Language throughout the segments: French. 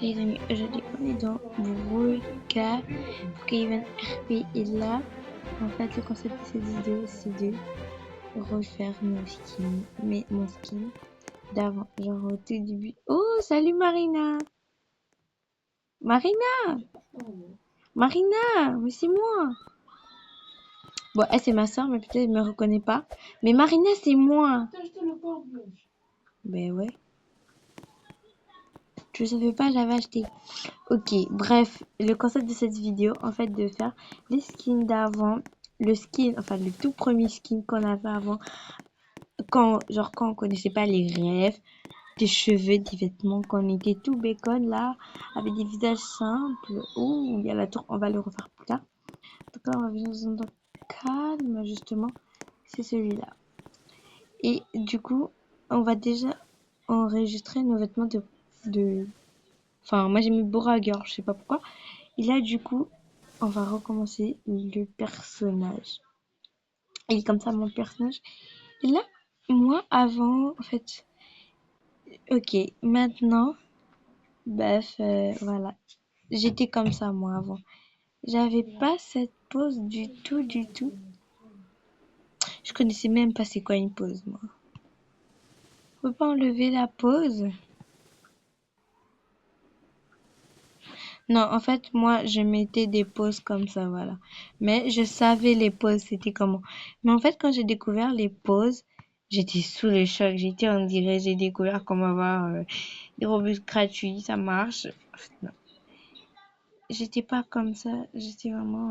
Salut les amis, aujourd'hui on est dans Brawlka pour qu'Evan RP est là. En fait, le concept de cette vidéo c'est de refaire mon skin d'avant, genre au tout début. Oh, salut Marina! Marina! Marina! Mais c'est moi! Bon, elle c'est ma soeur, mais peut-être elle me reconnaît pas. Mais Marina, c'est moi! Ben ouais. Je savais pas, j'avais acheté. Ok, bref, le concept de cette vidéo, en fait, de faire les skins d'avant, le tout premier skin qu'on avait avant, quand on connaissait pas les rêves, des cheveux, des vêtements, qu'on était tout bacon là, avec des visages simples. Ouh, il y a la tour, on va le refaire plus tard. Donc là, on va venir dans un endroit calme, justement, c'est celui-là. Et du coup, on va déjà enregistrer nos vêtements de... Enfin, moi j'ai mis Beauraguer, je sais pas pourquoi. Et là, du coup, on va recommencer le personnage. Et comme ça, mon personnage. Et là, moi, avant, en fait. Ok, maintenant, bref, voilà. J'étais comme ça, moi, avant. J'avais pas cette pose du tout, du tout. Je connaissais même pas c'est quoi une pose, moi. Faut pas enlever la pose. Non, en fait, moi, je mettais des poses comme ça, voilà. Mais je savais les poses, c'était comment. Mais en fait, quand j'ai découvert les poses, j'étais sous le choc. J'étais, on dirait, j'ai découvert comment avoir des robusts gratuits, ça marche. Non. J'étais pas comme ça. J'étais vraiment...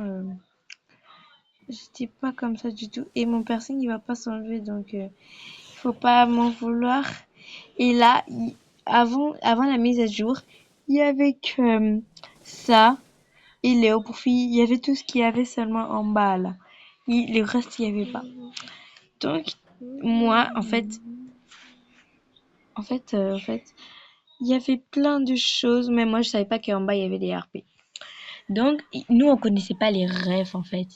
j'étais pas comme ça du tout. Et mon piercing, il va pas s'enlever, donc faut pas m'en vouloir. Et là, avant la mise à jour, il y avait que ça. Et Léo pour filles, il y avait tout ce qu'il y avait seulement en bas là. Et le reste, il n'y avait pas. Donc, moi, il y avait plein de choses, mais moi, je savais pas qu'en bas, il y avait des RP. Donc, nous, on connaissait pas les refs, en fait.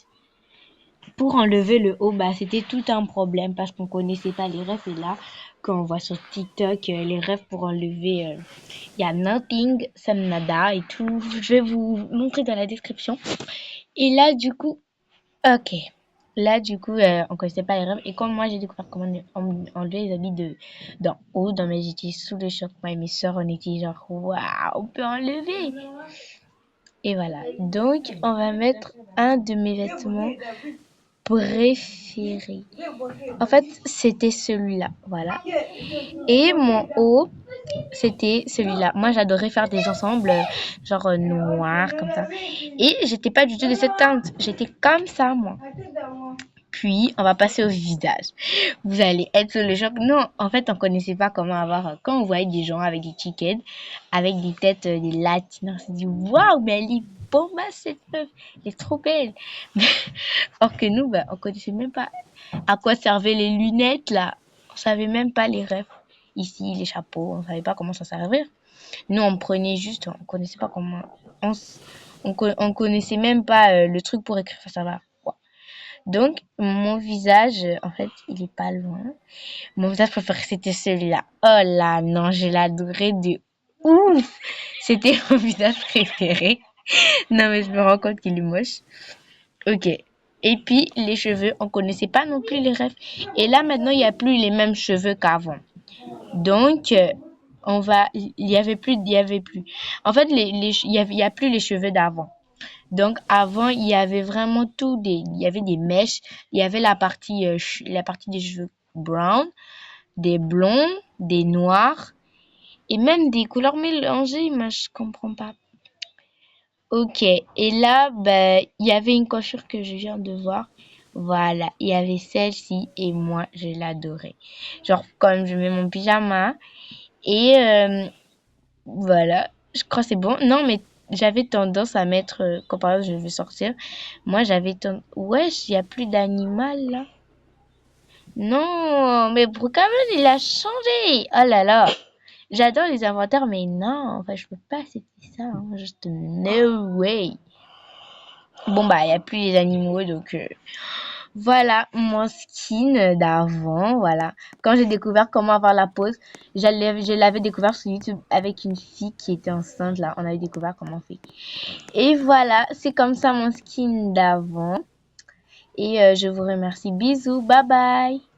Pour enlever le haut, bah, c'était tout un problème parce qu'on connaissait pas les refs. Et là, quand on voit sur TikTok les refs pour enlever, il y a Nothing, Sam Nada et tout. Je vais vous montrer dans la description. Et là, du coup, ok. Là, du coup, on connaissait pas les rêves. Et comme moi, j'ai découvert comment enlever les habits d'en haut, mais j'étais sous le choc. Moi et mes soeurs, on était genre, waouh, on peut enlever. Et voilà. Donc, on va mettre un de mes vêtements préférés. En fait, c'était celui-là. Voilà. Et mon haut, c'était celui-là. Moi, j'adorais faire des ensembles, genre noirs, comme ça. Et j'étais pas du tout de cette teinte. J'étais comme ça, moi. Puis, on va passer au visage. Vous allez être sur le choc. Non, en fait, on connaissait pas comment avoir... Quand on voyait des gens avec des chickens, avec des têtes, des latines, on s'est dit, waouh, mais elle est bombasse, cette meuf. Elle est trop belle. Or que nous, on connaissait même pas à quoi servaient les lunettes, là. On savait même pas les rêves. Ici, les chapeaux, on savait pas comment ça servait. Nous, on prenait juste, on connaissait pas comment... On connaissait même pas le truc pour écrire, ça va. Donc, mon visage, en fait, il est pas loin. Mon visage préféré, c'était celui-là. Oh là, non, je l'adorais de ouf. C'était mon visage préféré. Non, mais je me rends compte qu'il est moche. Ok. Et puis, les cheveux, on connaissait pas non plus les rêves. Et là, maintenant, il n'y a plus les mêmes cheveux qu'avant. Donc, il y avait plus. En fait, il y a plus les cheveux d'avant. Donc avant, il y avait vraiment il y avait des mèches, il y avait la partie des cheveux brown, des blonds, des noirs et même des couleurs mélangées, mais je comprends pas. Ok, et là, il y avait une coiffure que je viens de voir. Voilà, il y avait celle-ci et moi, je l'adorais. Genre, comme je mets mon pyjama et voilà, je crois que c'est bon. Non, mais j'avais tendance à mettre, quand par exemple je veux sortir, moi j'avais tendance... Wesh, il n'y a plus d'animal là. Non, mais Brookhaven, il a changé. Oh là là. J'adore les inventaires, mais non, enfin, je peux pas accepter ça. Hein. Juste no way. Bon, il n'y a plus les animaux, donc Voilà mon skin d'avant, voilà. Quand j'ai découvert comment avoir la pose, je l'avais découvert sur YouTube avec une fille qui était enceinte, là. On avait découvert comment on fait. Et voilà, c'est comme ça mon skin d'avant. Et je vous remercie. Bisous, bye bye.